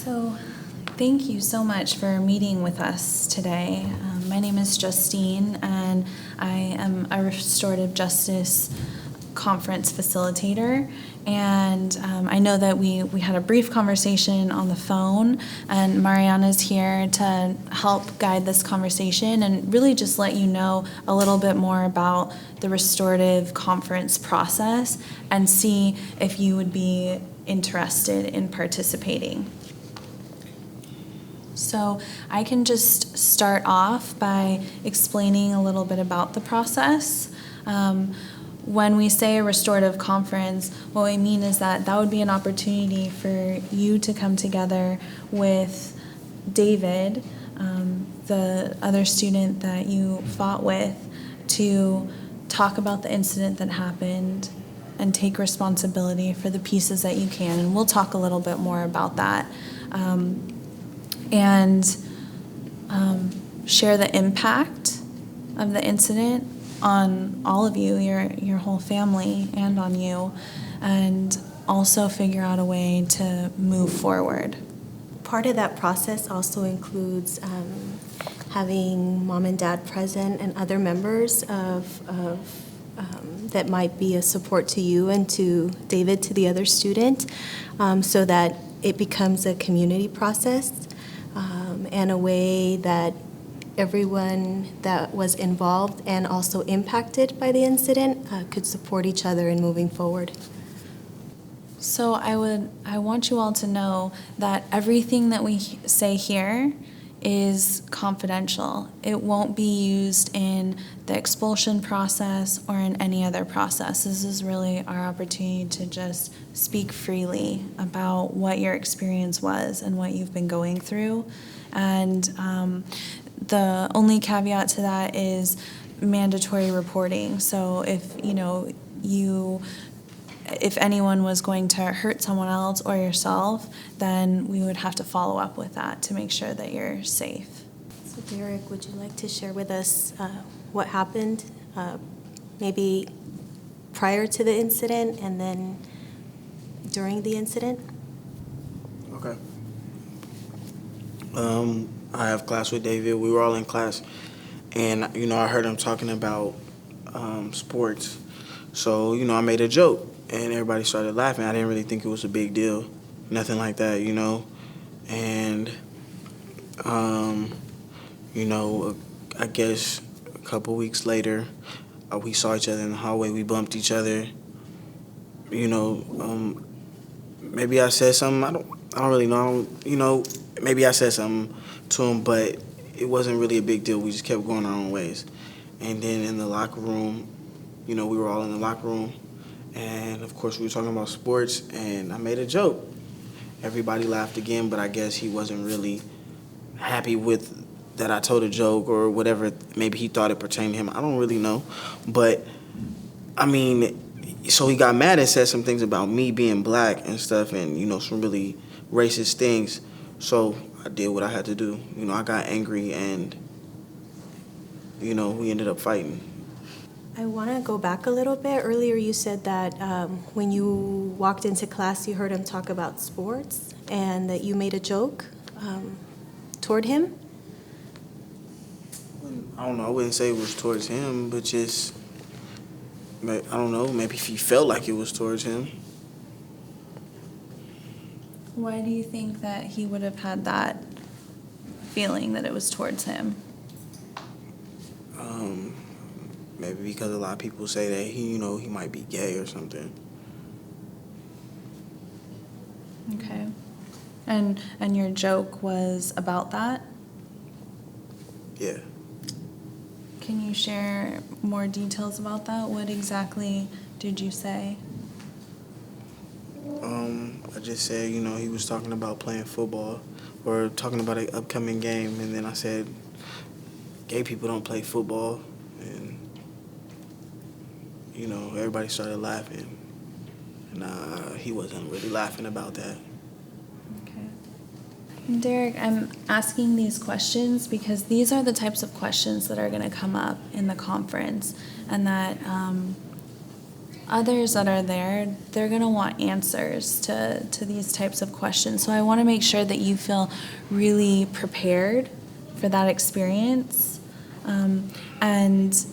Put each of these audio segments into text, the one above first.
So, thank you so much for meeting with us today. My name is Justine, and I am a restorative justice conference facilitator. And I know that we had a brief conversation on the phone, and Mariana's here to help guide this conversation and really just let you know a little bit more about the restorative conference process and see if you would be interested in participating. So I can just start off by explaining a little bit about the process. When we say a restorative conference, what we mean is that would be an opportunity for you to come together with David, the other student that you fought with, to talk about the incident that happened and take responsibility for the pieces that you can. And we'll talk a little bit more about that. And share the impact of the incident on all of you, your whole family, and on you, and also figure out a way to move forward. Part of that process also includes having mom and dad present and other members of that might be a support to you and to David, to the other student, so that it becomes a community process and a way that everyone that was involved and also impacted by the incident could support each other in moving forward. So I want you all to know that everything that we say here is confidential. It won't be used in the expulsion process or in any other process. This is really our opportunity to just speak freely about what your experience was and what you've been going through. And the only caveat to that is mandatory reporting. So if anyone was going to hurt someone else or yourself, then we would have to follow up with that to make sure that you're safe. So Derek, would you like to share with us what happened maybe prior to the incident and then during the incident? Okay. I have class with David. We were all in class, and I heard him talking about sports. So I made a joke, and everybody started laughing. I didn't really think it was a big deal, nothing like that, And I guess a couple weeks later, we saw each other in the hallway. We bumped each other. Maybe I said something. I don't really know. Maybe I said something to him, but it wasn't really a big deal. We just kept going our own ways. And then in the locker room, we were all in the locker room, and of course we were talking about sports, and I made a joke. Everybody laughed again, but I guess he wasn't really happy with that I told a joke or whatever. Maybe he thought it pertained to him. I don't really know. But, so he got mad and said some things about me being black and stuff and, some really racist things. So I did what I had to do. I got angry and, we ended up fighting. I want to go back a little bit. Earlier you said that when you walked into class, you heard him talk about sports and that you made a joke toward him. I don't know. I wouldn't say it was towards him, but just, I don't know, maybe if he felt like it was towards him. Why do you think that he would have had that feeling that it was towards him? Maybe because a lot of people say that he might be gay or something. Okay. And your joke was about that? Yeah. Can you share more details about that? What exactly did you say? I just said, he was talking about playing football or talking about an upcoming game, and then I said, gay people don't play football, and, everybody started laughing, and he wasn't really laughing about that. Okay. Derek, I'm asking these questions because these are the types of questions that are going to come up in the conference, and that others that are there, they're going to want answers to these types of questions. So I want to make sure that you feel really prepared for that experience. And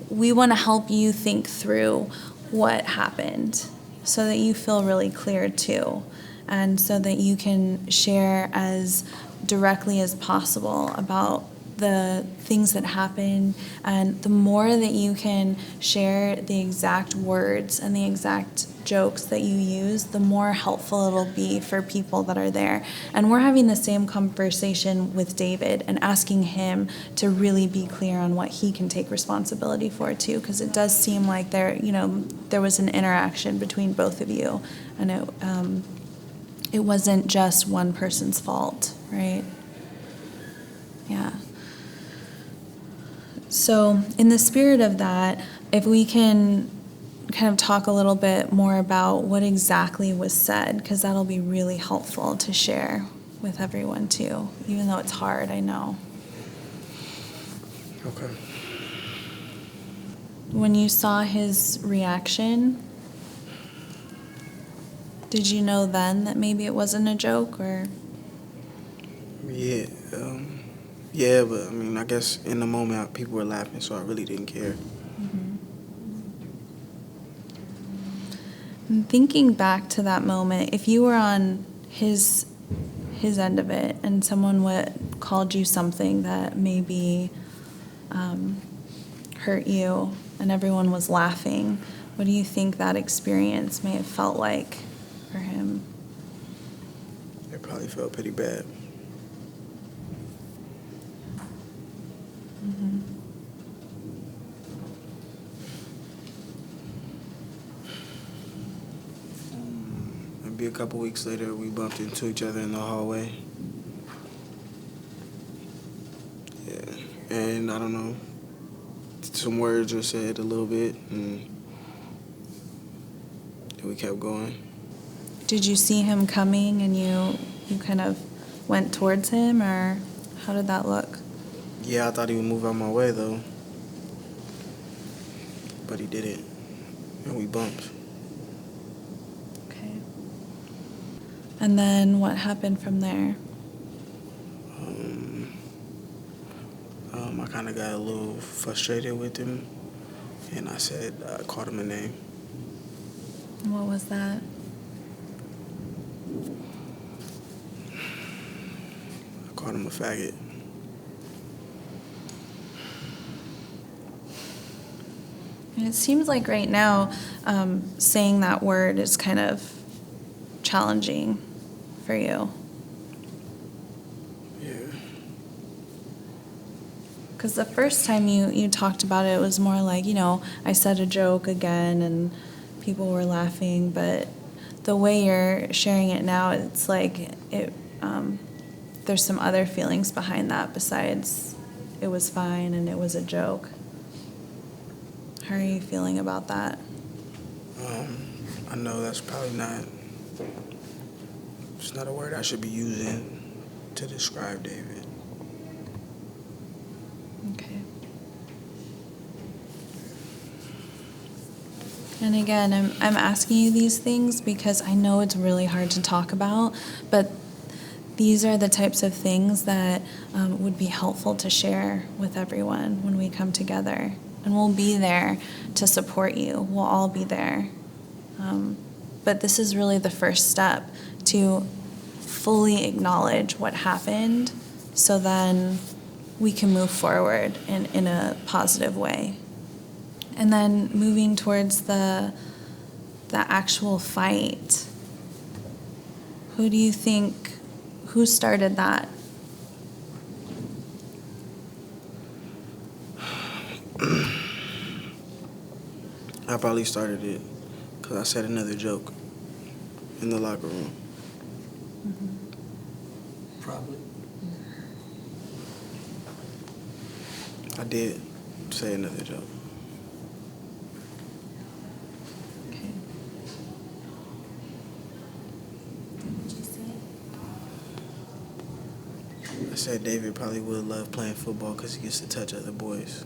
we want to help you think through what happened so that you feel really clear too, and so that you can share as directly as possible about the things that happen. And the more that you can share the exact words and the exact jokes that you use, the more helpful it'll be for people that are there. And we're having the same conversation with David and asking him to really be clear on what he can take responsibility for too, because it does seem like there was an interaction between both of you, and it wasn't just one person's fault, right? Yeah. So in the spirit of that, if we can kind of talk a little bit more about what exactly was said, because that'll be really helpful to share with everyone too, even though it's hard, I know. Okay. When you saw his reaction, did you know then that maybe it wasn't a joke, or? Yeah. Yeah, but I mean, I guess in the moment people were laughing, so I really didn't care. And thinking back to that moment, if you were on his end of it and someone called you something that maybe hurt you and everyone was laughing, what do you think that experience may have felt like for him? It probably felt pretty bad. Maybe a couple weeks later, we bumped into each other in the hallway. Yeah, and I don't know, some words were said a little bit, and we kept going. Did you see him coming and you kind of went towards him, or how did that look? Yeah, I thought he would move out my way, though. But he didn't, and we bumped. Okay. And then what happened from there? I kind of got a little frustrated with him, and I called him a name. And what was that? I called him a faggot. And it seems like right now, saying that word is kind of challenging for you. Yeah. Because the first time you talked about it was more like, I said a joke again and people were laughing. But the way you're sharing it now, it's like there's some other feelings behind that besides it was fine and it was a joke. How are you feeling about that? I know that's probably it's not a word I should be using to describe David. Okay. And again, I'm asking you these things because I know it's really hard to talk about, but these are the types of things that would be helpful to share with everyone when we come together. And we'll be there to support you. We'll all be there. But this is really the first step to fully acknowledge what happened so then we can move forward in a positive way. And then moving towards the actual fight, who do you think, who started that? I probably started it because I said another joke in the locker room. Probably. I did say another joke. Okay. I said David probably would love playing football because he gets to touch other boys.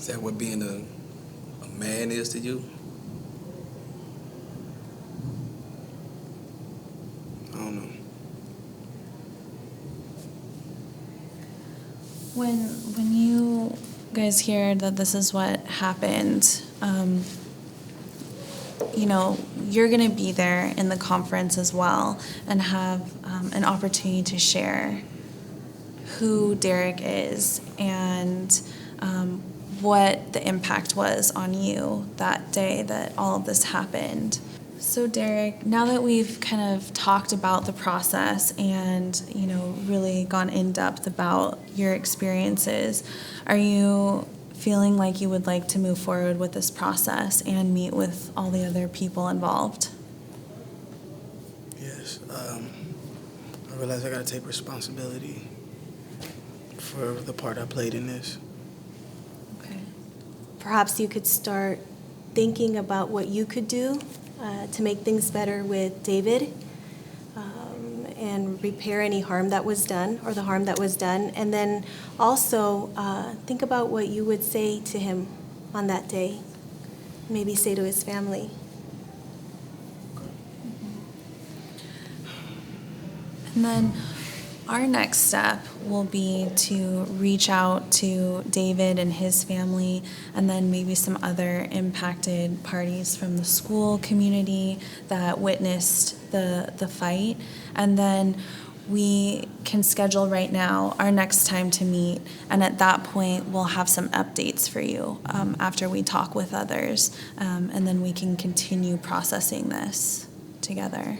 Is that what being a man is to you? I don't know. When you guys hear that this is what happened, you're going to be there in the conference as well and have an opportunity to share who Derek is and what the impact was on you that day that all of this happened. So Derek, now that we've kind of talked about the process and, really gone in depth about your experiences, are you feeling like you would like to move forward with this process and meet with all the other people involved? Yes. I realize I got to take responsibility for the part I played in this. Okay. Perhaps you could start thinking about what you could do to make things better with David and repair any harm that was done or the harm that was done. And then also think about what you would say to him on that day. Maybe say to his family. And then our next step will be to reach out to David and his family, and then maybe some other impacted parties from the school community that witnessed the fight. And then we can schedule right now our next time to meet, and at that point we'll have some updates for you after we talk with others, and then we can continue processing this together.